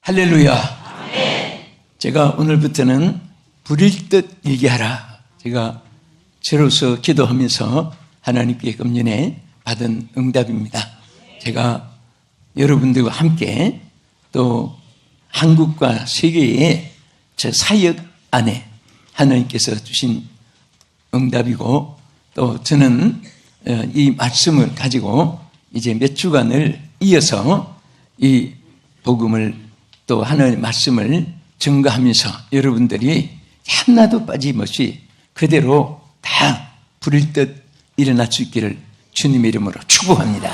할렐루야. 제가 오늘부터는 부릴 듯 얘기하라. 제가 저로서 기도하면서 하나님께 금년에 받은 응답입니다. 제가 여러분들과 함께 또 한국과 세계의 저 사역 안에 하나님께서 주신 응답이고, 또 저는 이 말씀을 가지고 이제 몇 주간을 이어서 이 복음을 또 하나님의 말씀을 증거하면서 여러분들이 하나도 빠짐없이 그대로 다 부릴 듯 일어날 수 있기를 주님의 이름으로 축복합니다.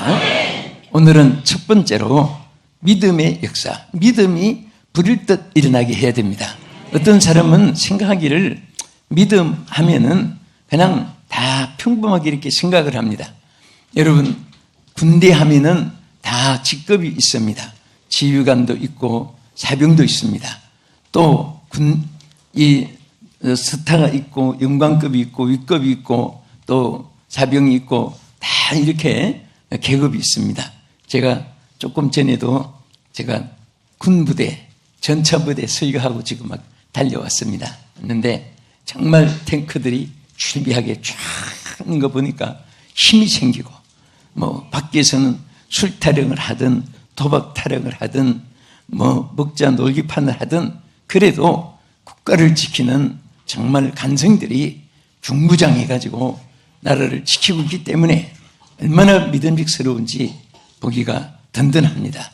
오늘은 첫 번째로 믿음의 역사, 믿음이 부릴 듯 일어나게 해야 됩니다. 어떤 사람은 생각하기를 믿음 하면은 그냥 다 평범하게 이렇게 생각을 합니다. 여러분, 군대 하면은 다 직급이 있습니다. 지휘관도 있고 사병도 있습니다. 또 스타가 있고 영관급이 있고 윗급이 있고 또 사병이 있고 다 이렇게 계급이 있습니다. 제가 조금 전에도 제가 군부대, 전차부대 설교하고 지금 막 달려왔습니다. 그런데 정말 탱크들이 출비하게 쫙 하는 거 보니까 힘이 생기고, 뭐 밖에서는 술 타령을 하든 도박 타령을 하든 뭐 먹자 놀기판을 하든 그래도 국가를 지키는 정말 간성들이 중부장해가지고 나라를 지키고 있기 때문에 얼마나 믿음직스러운지 보기가 든든합니다.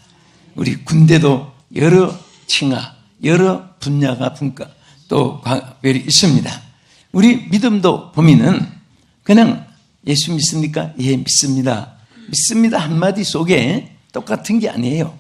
우리 군대도 여러 칭하, 여러 분야가 분과 또 과별이 있습니다. 우리 믿음도 보면은 그냥 예수 믿습니까? 예, 믿습니다. 믿습니다 한마디 속에 똑같은 게 아니에요.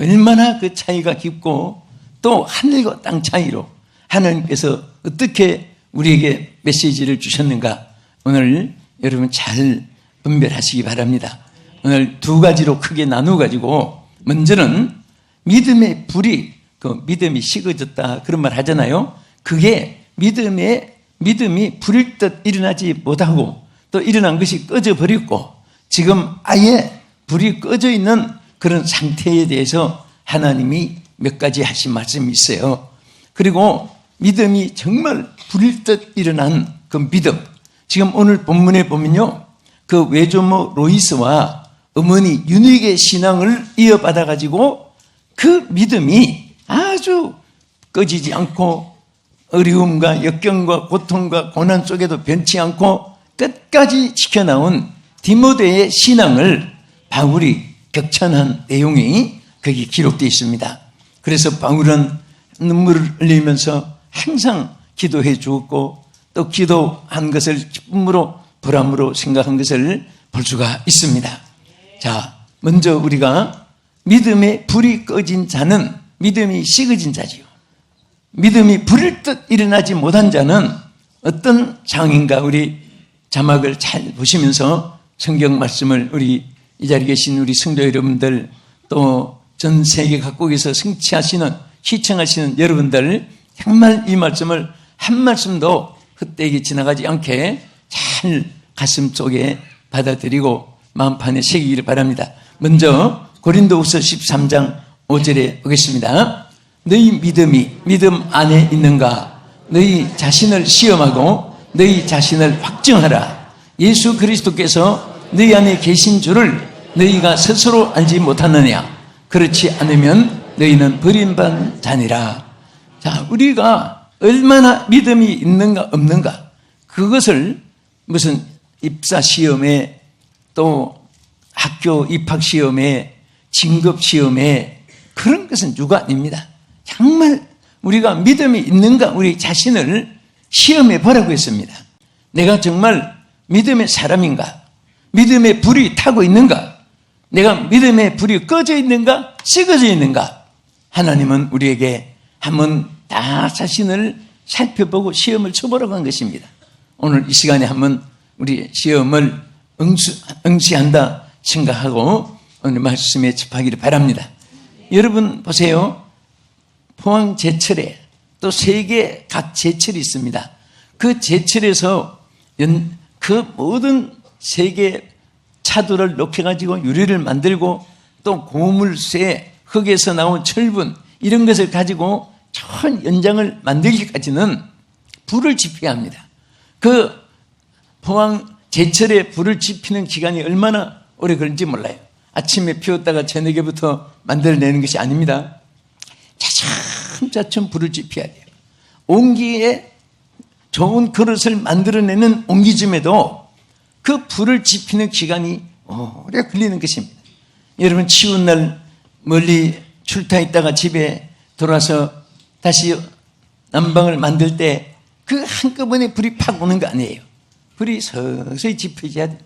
얼마나 그 차이가 깊고 또 하늘과 땅 차이로 하나님께서 어떻게 우리에게 메시지를 주셨는가, 오늘 여러분 잘 분별하시기 바랍니다. 오늘 두 가지로 크게 나누어가지고, 먼저는 믿음의 불이, 그 믿음이 식어졌다 그런 말 하잖아요. 그게 믿음이 불일 듯 일어나지 못하고 또 일어난 것이 꺼져버렸고 지금 아예 불이 꺼져 있는 그런 상태에 대해서 하나님이 몇 가지 하신 말씀이 있어요. 그리고 믿음이 정말 불일 듯 일어난 그 믿음, 지금 오늘 본문에 보면요, 그 외조모 로이스와 어머니 윤익의 신앙을 이어받아 가지고 그 믿음이 아주 꺼지지 않고 어려움과 역경과 고통과 고난 속에도 변치 않고 끝까지 지켜나온 디모데의 신앙을 바울이 격찬한 내용이 거기 기록되어 있습니다. 그래서 바울은 눈물을 흘리면서 항상 기도해 주었고 또 기도한 것을 기쁨으로 보람으로 생각한 것을 볼 수가 있습니다. 자, 먼저 우리가 믿음의 불이 꺼진 자는 믿음이 식어진 자지요. 믿음이 불일 듯 일어나지 못한 자는 어떤 상황인가, 우리 자막을 잘 보시면서 성경 말씀을 우리 이 자리에 계신 우리 성도 여러분들, 또 전 세계 각국에서 시청하시는 여러분들, 정말 이 말씀을 한 말씀도 헛되게 지나가지 않게 잘 가슴 속에 받아들이고 마음판에 새기기를 바랍니다. 먼저 고린도후서 13장 5절에 보겠습니다. 너희 믿음이 믿음 안에 있는가? 너희 자신을 시험하고 너희 자신을 확증하라. 예수 그리스도께서 너희 안에 계신 줄을 너희가 스스로 알지 못하느냐? 그렇지 않으면 너희는 버림받은 자니라. 자, 우리가 얼마나 믿음이 있는가 없는가, 그것을 무슨 입사시험에 또 학교 입학시험에 진급시험에 그런 것은 주관입니다. 정말 우리가 믿음이 있는가, 우리 자신을 시험해 보라고 했습니다. 내가 정말 믿음의 사람인가? 믿음의 불이 타고 있는가? 내가 믿음의 불이 꺼져 있는가? 식어져 있는가? 하나님은 우리에게 한번 다 자신을 살펴보고 시험을 쳐보라고 한 것입니다. 오늘 이 시간에 한번 우리 시험을 응시한다 생각하고 오늘 말씀에 접하기를 바랍니다. 여러분 보세요. 포항 제철에 또 세계 각 제철이 있습니다. 그 제철에서 그 모든 세계 차도를 높여가지고 유리를 만들고 또 고물쇠 흙에서 나온 철분, 이런 것을 가지고 전 연장을 만들기까지는 불을 지펴야 합니다. 그 포항 제철에 불을 지피는 기간이 얼마나 오래 걸릴지 몰라요. 아침에 피웠다가 저녁에부터 만들어내는 것이 아닙니다. 차츰차츰 불을 지펴야 돼요. 옹기에 좋은 그릇을 만들어내는 옹기즘에도 그 불을 지피는 기간이 오래 걸리는 것입니다. 여러분 추운 날 멀리 출타했다가 집에 돌아서 다시 난방을 만들 때 그 한꺼번에 불이 팍 오는 거 아니에요. 불이 서서히 지펴져야 됩니다.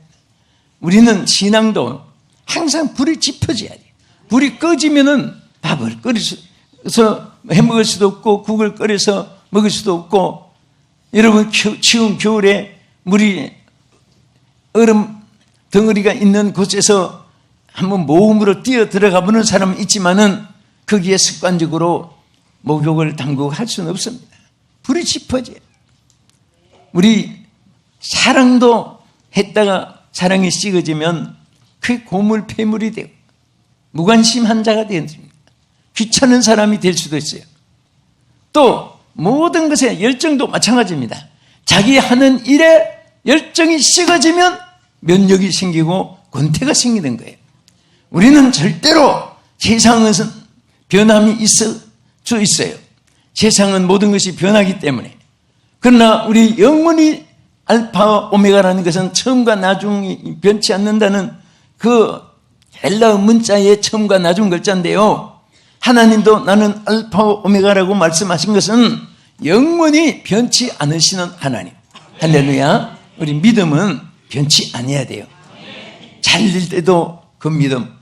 우리는 신앙도 항상 불이 지펴져야 돼요. 불이 꺼지면은 밥을 끓여서 해먹을 수도 없고 국을 끓여서 먹을 수도 없고, 여러분 추운 겨울에 물이 얼음 덩어리가 있는 곳에서 한번 모험으로 뛰어 들어가 보는 사람은 있지만은 거기에 습관적으로 목욕을 담그고 할 수는 없습니다. 불이 지펴져요. 우리 사랑도 했다가 사랑이 식어지면 그게 고물 폐물이 되고 무관심한 자가 되어집니다. 귀찮은 사람이 될 수도 있어요. 또 모든 것에 열정도 마찬가지입니다. 자기 하는 일에 열정이 식어지면 면역이 생기고 권태가 생기는 거예요. 우리는 절대로 세상은 변함이 있을 수 있어요. 세상은 모든 것이 변하기 때문에. 그러나 우리 영혼이 알파와 오메가라는 것은 처음과 나중이 변치 않는다는 그 헬라어 문자의 처음과 나중 글자인데요. 하나님도 나는 알파와 오메가라고 말씀하신 것은 영원히 변치 않으시는 하나님. 할렐루야. 우리 믿음은 변치 아니어야 돼요. 잘 될 때도 그 믿음,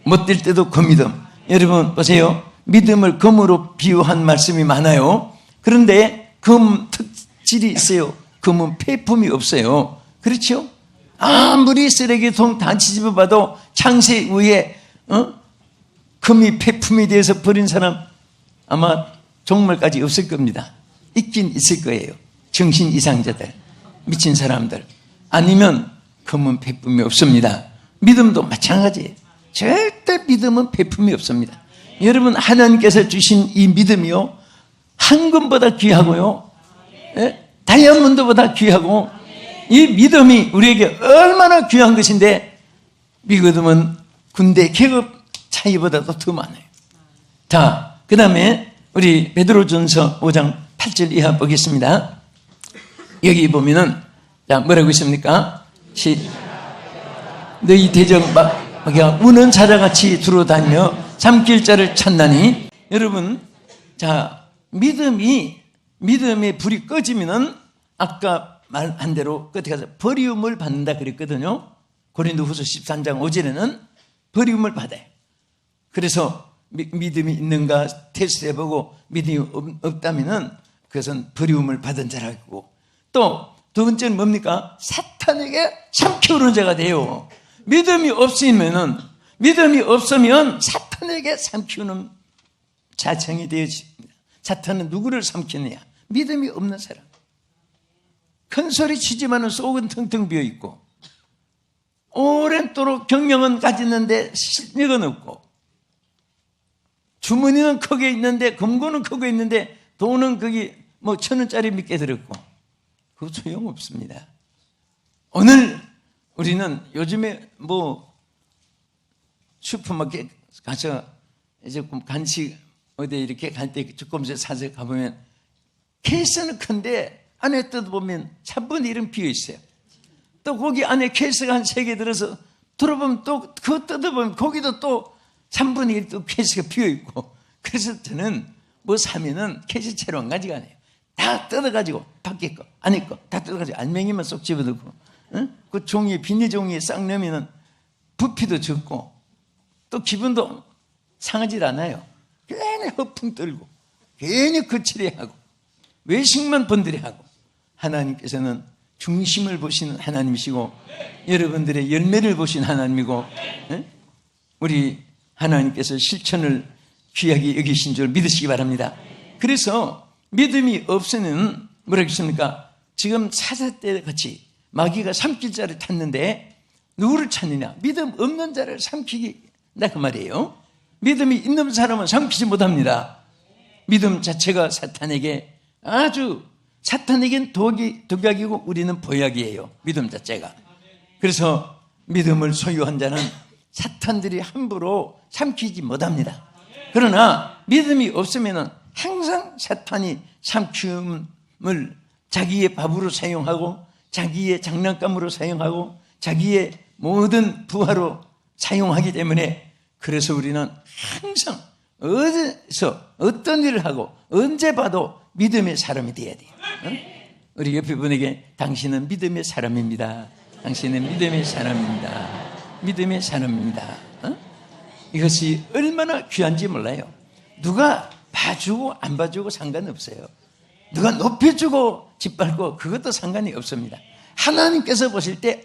못 될 때도 그 믿음. 여러분 보세요. 믿음을 금으로 비유한 말씀이 많아요. 그런데 금 특질이 있어요. 금은 폐품이 없어요. 그렇죠? 아무리 쓰레기통 다 뒤집어봐도 창세 위에 금이 폐품이 되어서 버린 사람 아마 종말까지 없을 겁니다. 있긴 있을 거예요. 정신 이상자들, 미친 사람들. 아니면 금은 폐품이 없습니다. 믿음도 마찬가지예요. 절대 믿음은 폐품이 없습니다. 여러분 하나님께서 주신 이 믿음이요, 황금보다 귀하고요, 다이아몬드보다 귀하고, 이 믿음이 우리에게 얼마나 귀한 것인데 믿음은 군대 계급 차이보다도 더 많아요. 자, 그 다음에 우리 베드로전서 5장 8절 이하 보겠습니다. 여기 보면은 자 뭐라고 있습니까? 너희 대적 우는 자자같이 두루다니며 삼킬 자를 찾나니. 여러분, 자 믿음의 불이 꺼지면은 아까 말한 대로 끝에 가서 버리움을 받는다 그랬거든요. 고린도후서 13장 5절에는 버리움을 받아요. 그래서 믿음이 있는가 테스트해보고 믿음이 없다면은 그것은 버리움을 받은 자라고. 또 두 번째는 뭡니까? 사탄에게 삼키우는 자가 돼요. 믿음이 없으면 사탄에게 삼키우는 자청이 되어집니다. 사탄은 누구를 삼키느냐? 믿음이 없는 사람. 큰 소리 치지만은 속은 텅텅 비어있고, 오랜도록 경영은 가졌는데 실력은 없고, 주머니는 크게 있는데, 금고는 크게 있는데, 돈은 거기 1,000원짜리 몇 개 들었고, 그거 소용없습니다. 오늘 우리는 요즘에 슈퍼마켓 가서 이제 간식 어디 이렇게 갈 때 조금씩 사서 가보면 케이스는 큰데 안에 뜯어보면 3분의 1은 비어 있어요. 또 거기 안에 케이스가 한 3개 들어서 들어보면 또 그거 뜯어보면 거기도 또 3분의 1 또 케이스가 비어 있고. 그래서 저는 사면은 케이스 채로 안 가져가네요. 다 뜯어가지고 밖에 거 안에 거 다 뜯어가지고 알맹이만 쏙 집어넣고, 그 종이에 비닐 종이에 싹 넣으면은 부피도 적고 또 기분도 상하지 않아요. 괜히 허풍 떨고 괜히 거칠해하고 외식만 번들해하고. 하나님께서는 중심을 보시는 하나님이시고 여러분들의 열매를 보신 하나님이고, 우리 하나님께서 실천을 귀하게 여기신 줄 믿으시기 바랍니다. 그래서 믿음이 없으면 뭐라고 했습니까? 지금 사사 때 같이 마귀가 삼킬 자를 찾는데 누구를 찾느냐? 믿음 없는 자를 삼키긴다 그 말이에요. 믿음이 있는 사람은 삼키지 못합니다. 믿음 자체가 사탄에게 사탄에겐 독약이고 우리는 보약이에요. 믿음 자체가. 그래서 믿음을 소유한 자는 사탄들이 함부로 삼키지 못합니다. 그러나 믿음이 없으면 항상 사탄이 삼킴을 자기의 밥으로 사용하고 자기의 장난감으로 사용하고 자기의 모든 부하로 사용하기 때문에 그래서 우리는 항상 어디서 어떤 일을 하고 언제 봐도 믿음의 사람이 돼야 돼요. 우리 옆에 분에게 당신은 믿음의 사람입니다. 당신은 믿음의 사람입니다. 믿음의 사람입니다. 이것이 얼마나 귀한지 몰라요. 누가 봐주고 안 봐주고 상관없어요. 누가 높여주고 짓밟고 그것도 상관이 없습니다. 하나님께서 보실 때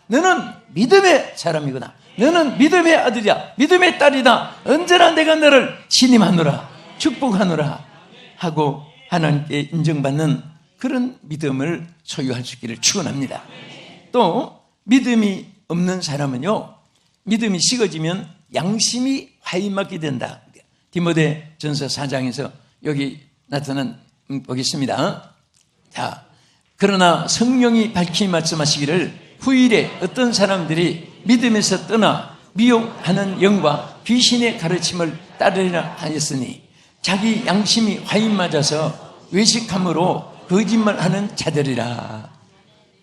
너는 믿음의 사람이구나. 너는 믿음의 아들이야. 믿음의 딸이다. 언제나 내가 너를 신임하노라. 축복하노라 하고 하나님께 인정받는 그런 믿음을 소유할 수 있기를 축원합니다. 또 믿음이 없는 사람은요, 믿음이 식어지면 양심이 화인맞게 된다. 디모데 전서 4장에서 여기 나타난 보겠습니다. 자, 그러나 성령이 밝히 말씀하시기를 후일에 어떤 사람들이 믿음에서 떠나 미혹하는 영과 귀신의 가르침을 따르리라 하였으니 자기 양심이 화인 맞아서 외식함으로 거짓말하는 자들이라.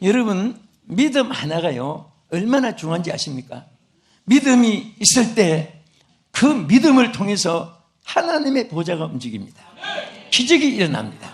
여러분, 믿음 하나가요 얼마나 중요한지 아십니까? 믿음이 있을 때 그 믿음을 통해서 하나님의 보좌가 움직입니다. 기적이 일어납니다.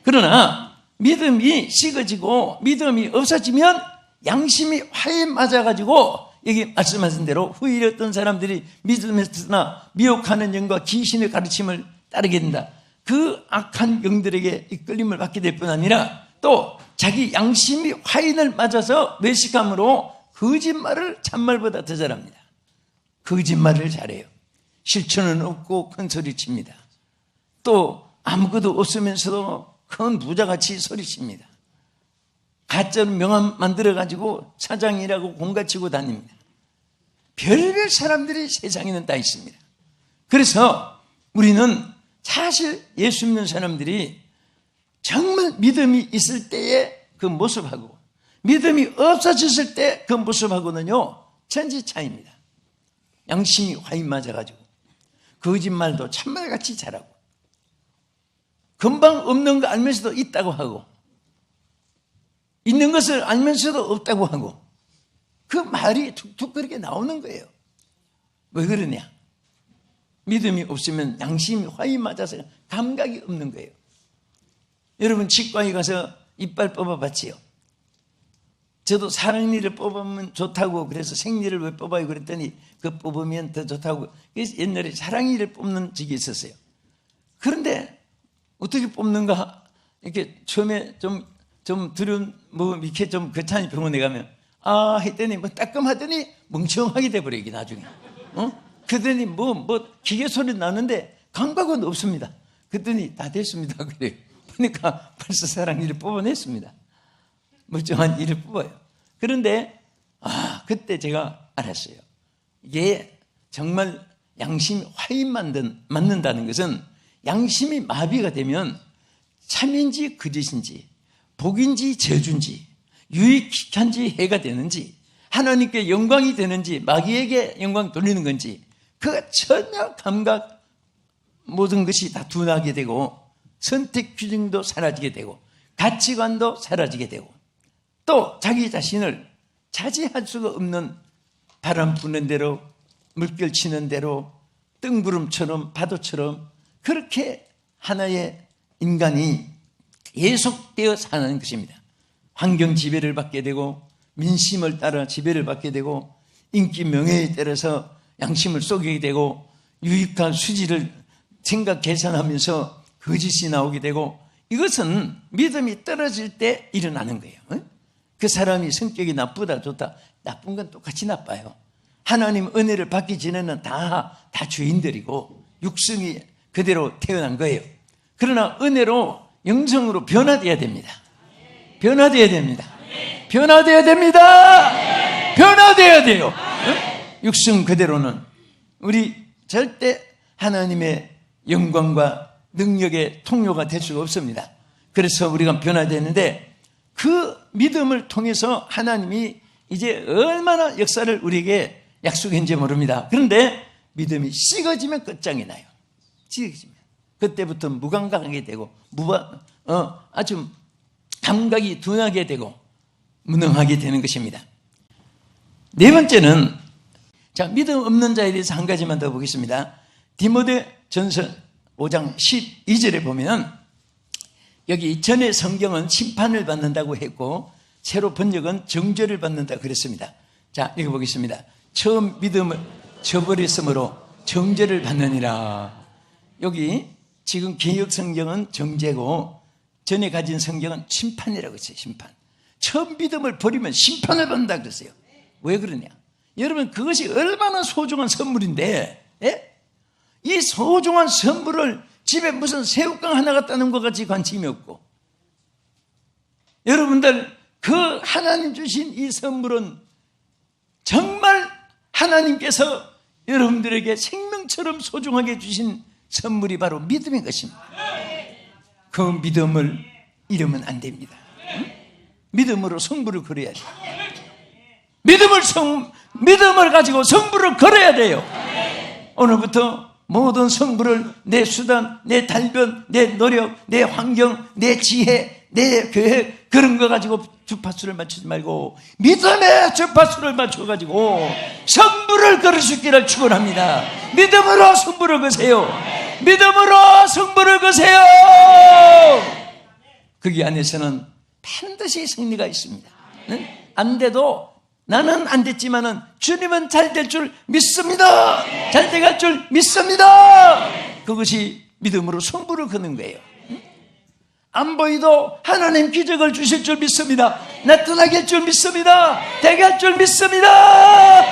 그러나 믿음이 식어지고 믿음이 없어지면 양심이 화인 맞아가지고 여기 말씀하신 대로 후일에 어떤 사람들이 믿음에서나 미혹하는 영과 귀신의 가르침을 따르게 된다. 그 악한 영들에게 이끌림을 받게 될 뿐 아니라 또 자기 양심이 화인을 맞아서 외식함으로 거짓말을 참말보다 더 잘합니다. 거짓말을 잘해요. 실천은 없고 큰 소리 칩니다. 또 아무것도 없으면서도 큰 부자같이 소리칩니다. 가짜로 명함 만들어가지고 사장이라고 공가치고 다닙니다. 별별 사람들이 세상에는 다 있습니다. 그래서 우리는 사실 예수 믿는 사람들이 정말 믿음이 있을 때의 그 모습하고 믿음이 없어졌을 때 그 모습하고는요 천지 차이입니다. 양심이 화인 맞아가지고 거짓말도 참말같이 잘하고 금방 없는 거 알면서도 있다고 하고 있는 것을 알면서도 없다고 하고 그 말이 툭툭 그렇게 나오는 거예요. 왜 그러냐? 믿음이 없으면 양심이 화인 맞아서 감각이 없는 거예요. 여러분 치과에 가서 이빨 뽑아봤지요? 저도 사랑니를 뽑으면 좋다고 그래서 생리를 왜 뽑아요? 그랬더니 그 뽑으면 더 좋다고. 그래서 옛날에 사랑니를 뽑는 적이 있었어요. 그런데 어떻게 뽑는가? 이렇게 처음에 좀 들은 뭐 이렇게 좀 거창한 병원에 가면 했더니 뭐 따끔하더니 멍청하게 돼버려 이게 나중에. 그랬더니 뭐 기계 소리 나는데 감각은 없습니다. 그랬더니 다 됐습니다. 그래요. 보니까 벌써 사랑니를 뽑아냈습니다. 멀쩡한 이를 뽑아요. 그런데 그때 제가 알았어요. 이게 정말 양심이 화인 맞는다는 것은 양심이 마비가 되면 참인지 거짓인지 복인지 저주인지 유익한지 해가 되는지 하나님께 영광이 되는지 마귀에게 영광 돌리는 건지 그 전혀 감각 모든 것이 다 둔하게 되고 선택 규정도 사라지게 되고 가치관도 사라지게 되고 또 자기 자신을 차지할 수가 없는 바람 부는 대로 물결 치는 대로 뜬구름처럼 파도처럼 그렇게 하나의 인간이 예속되어 사는 것입니다. 환경 지배를 받게 되고 민심을 따라 지배를 받게 되고 인기 명예에 따라서 양심을 속이게 되고 유익한 수지를 생각 계산하면서 거짓이 나오게 되고 이것은 믿음이 떨어질 때 일어나는 거예요. 그 사람이 성격이 나쁘다 좋다 나쁜 건 똑같이 나빠요. 하나님 은혜를 받기 전에는 다 주인들이고 육성이 그대로 태어난 거예요. 그러나 은혜로 영성으로 변화되어야 됩니다. 변화되어야 됩니다. 변화되어야 됩니다. 변화되어야 돼요. 육성 그대로는 우리 절대 하나님의 영광과 능력의 통로가 될 수가 없습니다. 그래서 우리가 변화되는데 그 믿음을 통해서 하나님이 이제 얼마나 역사를 우리에게 약속했는지 모릅니다. 그런데 믿음이 식어지면 끝장이 나요. 식어지면. 그때부터 무감각하게 되고 아주 감각이 둔하게 되고 무능하게 되는 것입니다. 네 번째는 자, 믿음 없는 자에 대해서 한 가지만 더 보겠습니다. 디모데전서 5장 12절에 보면 여기 전에 성경은 심판을 받는다고 했고 새로 번역은 정죄를 받는다고 그랬습니다. 자, 읽어보겠습니다. 처음 믿음을 저버렸으므로 정죄를 받느니라. 여기 지금 개역 성경은 정죄고 전에 가진 성경은 심판이라고 했어요. 심판. 처음 믿음을 버리면 심판을 받는다 그랬어요. 왜 그러냐? 여러분 그것이 얼마나 소중한 선물인데 이 소중한 선물을 집에 무슨 새우깡 하나 갖다 놓은 것 같이 관심이 없고 여러분들 그 하나님 주신 이 선물은 정말 하나님께서 여러분들에게 생명처럼 소중하게 주신 선물이 바로 믿음인 것입니다. 그 믿음을 잃으면 안 됩니다. 믿음으로 성부를 걸어야 돼요. 믿음을 가지고 성부를 걸어야 돼요. 오늘부터 모든 성부를 내 수단, 내 달변, 내 노력, 내 환경, 내 지혜, 내 계획 그런 거 가지고 주파수를 맞추지 말고 믿음의 주파수를 맞춰가지고 성부를 걸을 수 있기를 축원합니다. 믿음으로 성부를 거세요. 믿음으로 성부를 거세요. 거기 안에서는 반드시 승리가 있습니다. 안 돼도 나는 안 됐지만은 주님은 잘 될 줄 믿습니다. 잘 돼갈 줄 믿습니다. 그것이 믿음으로 성부를 거는 거예요. 안 보이도 하나님 기적을 주실 줄 믿습니다. 나타나게 할 줄 믿습니다. 되게 할 줄 믿습니다.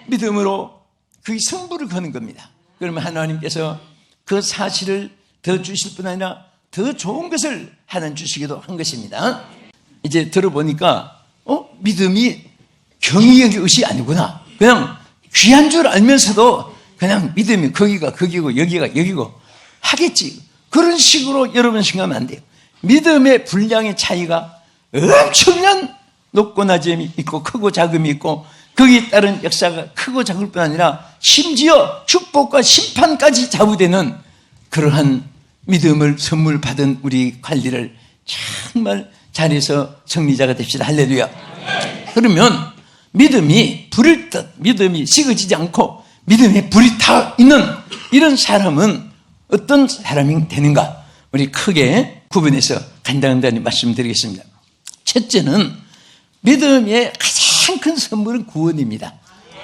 믿음으로 그 성부를 거는 겁니다. 그러면 하나님께서 그 사실을 더 주실 뿐 아니라 더 좋은 것을 하나님 주시기도 한 것입니다. 이제 들어보니까 믿음이 경의의 것이 아니구나. 그냥 귀한 줄 알면서도 그냥 믿음이 거기가 거기고 여기가 여기고 하겠지. 그런 식으로 여러분 생각하면 안 돼요. 믿음의 분량의 차이가 엄청난 높고 낮음이 있고 크고 작음이 있고 거기에 따른 역사가 크고 작을 뿐 아니라 심지어 축복과 심판까지 좌우되는 그러한 믿음을 선물 받은 우리 관리를 정말 잘해서 승리자가 됩시다. 할렐루야. 그러면 믿음이 불일 듯 믿음이 식어지지 않고 믿음에 불이 타 있는 이런 사람은 어떤 사람이 되는가? 우리 크게 구분해서 간단히 말씀드리겠습니다. 첫째는 믿음의 가장 큰 선물은 구원입니다.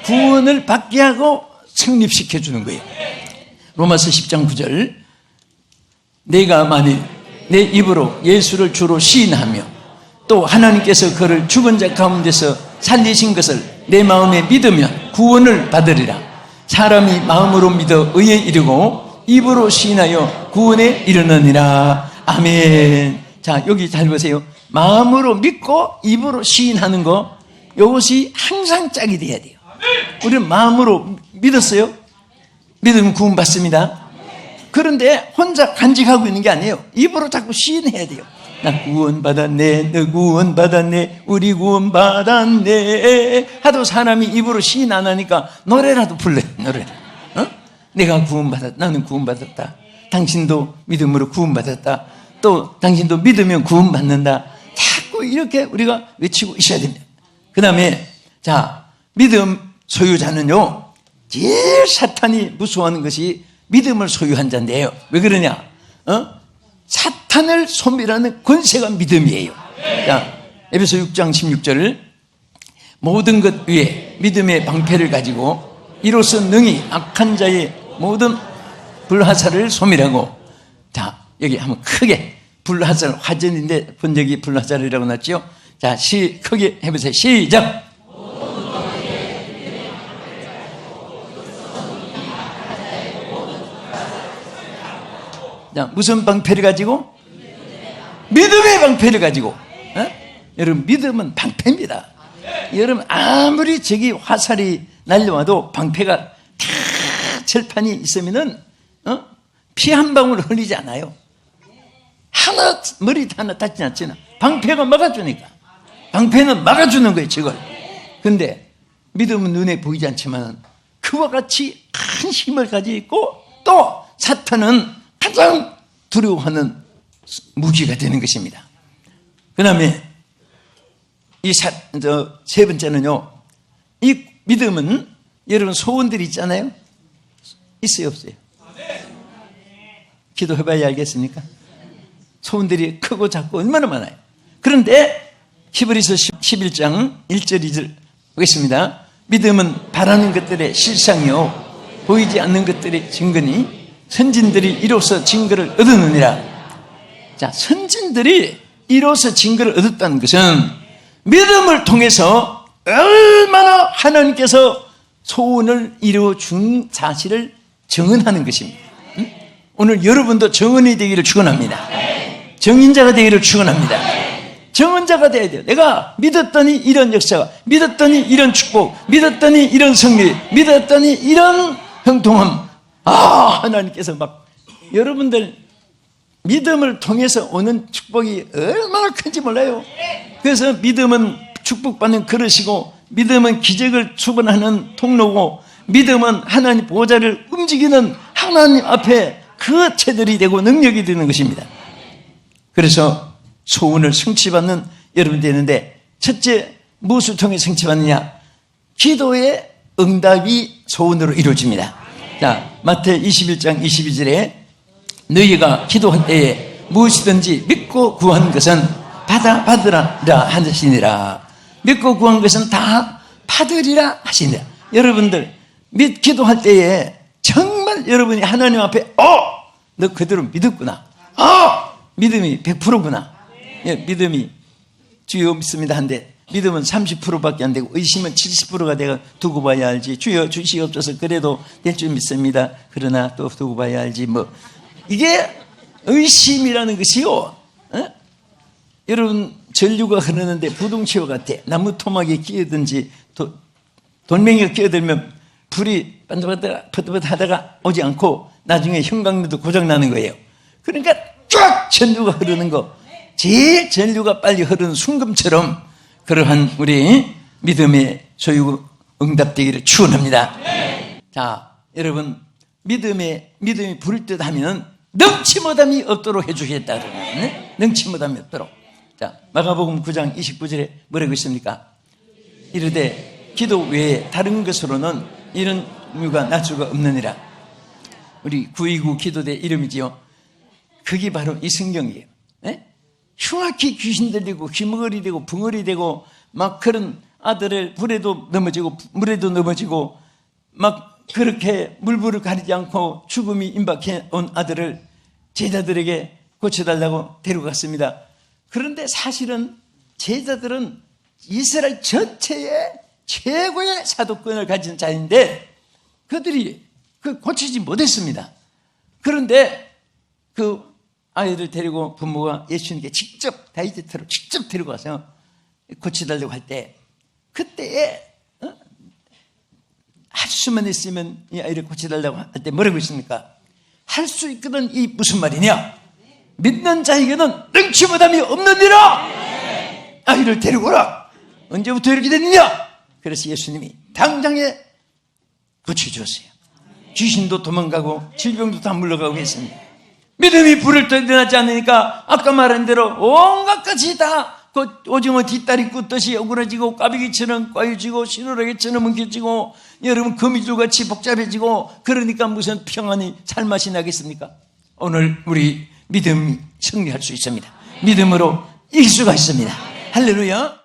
구원을 받게 하고 성립시켜 주는 거예요. 로마서 10장 9절 내가 만일 내 입으로 예수를 주로 시인하며 또 하나님께서 그를 죽은 자 가운데서 살리신 것을 내 마음에 믿으면 구원을 받으리라. 사람이 마음으로 믿어 의에 이르고 입으로 시인하여 구원에 이르느니라. 아멘. 자, 여기 잘 보세요. 마음으로 믿고 입으로 시인하는 거 이것이 항상 짝이 돼야 돼요. 우리는 마음으로 믿었어요. 믿으면 구원 받습니다. 그런데 혼자 간직하고 있는 게 아니에요. 입으로 자꾸 시인해야 돼요. 나 구원받았네, 너 구원받았네, 우리 구원받았네 하도 사람이 입으로 시인 안 하니까 노래라도 불러요. 노래. 내가 구원받았다. 나는 구원받았다. 당신도 믿음으로 구원받았다. 또 당신도 믿으면 구원받는다. 자꾸 이렇게 우리가 외치고 있어야 됩니다. 그 다음에 자, 믿음 소유자는요 제일 사탄이 무서워하는 것이 믿음을 소유한 자인데요. 왜 그러냐? 사탄을 소멸하는 권세가 믿음이에요. 자, 에베소 6장 16절 모든 것 위에 믿음의 방패를 가지고 이로써 능히 악한 자의 모든 불화살을 소멸하고. 자, 여기 한번 크게 불화살, 화전인데 번역이 불화살이라고 났죠. 자, 크게 해보세요. 시작. 자, 무슨 방패를 가지고? 믿음의 방패를 가지고. 여러분, 믿음은 방패입니다. 여러분, 아무리 저기 화살이 날려와도 방패가 다 철판이 있으면은 피 한 방울 흘리지 않아요. 하나 머리 하나 닿지 않잖아. 방패가 막아주니까. 방패는 막아주는 거예요, 저걸. 근데 믿음은 눈에 보이지 않지만 그와 같이 큰 힘을 가지고 있고 또 사탄은 가장 두려워하는 무기가 되는 것입니다. 그 다음에 세 번째는요, 이 믿음은 여러분 소원들이 있잖아요. 있어요, 없어요? 기도해봐야 알겠습니까? 소원들이 크고 작고 얼마나 많아요. 그런데 히브리서 11장 1절 2절 보겠습니다. 믿음은 바라는 것들의 실상이요 보이지 않는 것들의 증거니 선진들이 이로써 증거를 얻었느니라. 자, 선진들이 이로써 증거를 얻었다는 것은 믿음을 통해서 얼마나 하나님께서 소원을 이루어준 사실을 증언하는 것입니다. 오늘 여러분도 증언이 되기를 축원합니다. 증인자가 되기를 축원합니다. 증언자가 돼야 돼요. 내가 믿었더니 이런 역사가, 믿었더니 이런 축복, 믿었더니 이런 승리, 믿었더니 이런 형통함. 하나님께서 막 여러분들 믿음을 통해서 오는 축복이 얼마나 큰지 몰라요. 그래서 믿음은 축복받는 그릇이고, 믿음은 기적을 수반하는 통로고, 믿음은 하나님 보좌를 움직이는 하나님 앞에 그 채들이 되고 능력이 되는 것입니다. 그래서 소원을 성취받는 여러분 되는데, 첫째 무엇을 통해 성취받느냐? 기도의 응답이 소원으로 이루어집니다. 자, 마태 21장 22절에 너희가 기도할 때에 무엇이든지 믿고 구한 것은 받으라 하시니라. 믿고 구한 것은 다 받으리라 하시니라. 여러분들 기도할 때에 정말 여러분이 하나님 앞에 너 그대로 믿었구나. 믿음이 100%구나. 예, 믿음이 주여 믿습니다 한데 믿음은 30%밖에 안 되고 의심은 70%가 내가 두고 봐야 알지. 주여 주시옵소서 그래도 될 줄 믿습니다. 그러나 또 두고 봐야 알지. 이게 의심이라는 것이요. 여러분 전류가 흐르는데 부동치와 같아. 나무 토막에 끼어든지 돌멩이가 끼어들면 불이 반짝반짝 하다가 오지 않고 나중에 형광로도 고장나는 거예요. 그러니까 쫙 전류가 흐르는 거, 제일 전류가 빨리 흐르는 순금처럼 그러한 우리 믿음의 소유 응답되기를 축원합니다. 자, 여러분 믿음이 부를 듯 하면 능치 못함이 없도록 해주겠다. 능치 못함이 없도록. 자, 마가복음 9장 29절에 뭐라고 있습니까? 이르되 기도 외에 다른 것으로는 이런 이유가 날 수가 없느니라. 우리 929 기도대 이름이지요. 그게 바로 이 성경이에요. 흉악히 귀신 들리고 귀머거리 되고 붕어리 되고 막 그런 아들을 불에도 넘어지고 물에도 넘어지고 막 그렇게 물불을 가리지 않고 죽음이 임박해 온 아들을 제자들에게 고쳐달라고 데려갔습니다. 그런데 사실은 제자들은 이스라엘 전체의 최고의 사도권을 가진 자인데 그들이 고치지 못했습니다. 그런데 그 아이를 데리고 부모가 예수님께 직접 다이제트로 직접 데리고 가서 고쳐달라고 할 때 그때에 할 수만 있으면 이 아이를 고쳐달라고 할 때 뭐라고 했습니까? 할 수 있거든. 이 무슨 말이냐? 믿는 자에게는 능치 못함이 없느니라. 아이를 데리고 오라. 언제부터 이렇게 됐느냐? 그래서 예수님이 당장에 고쳐주었어요. 귀신도 도망가고 질병도 다 물러가고 했습니다. 믿음이 불을 떠나지 않으니까 아까 말한 대로 온갖 것이 다 그 오징어 뒷다리 꽂듯이 어그러지고 꽈배기처럼 꽈유지고 시루라기처럼 뭉개지고 여러분 거미줄같이 복잡해지고 그러니까 무슨 평안이 살맛이 나겠습니까? 오늘 우리 믿음이 승리할 수 있습니다. 믿음으로 이길 수가 있습니다. 할렐루야.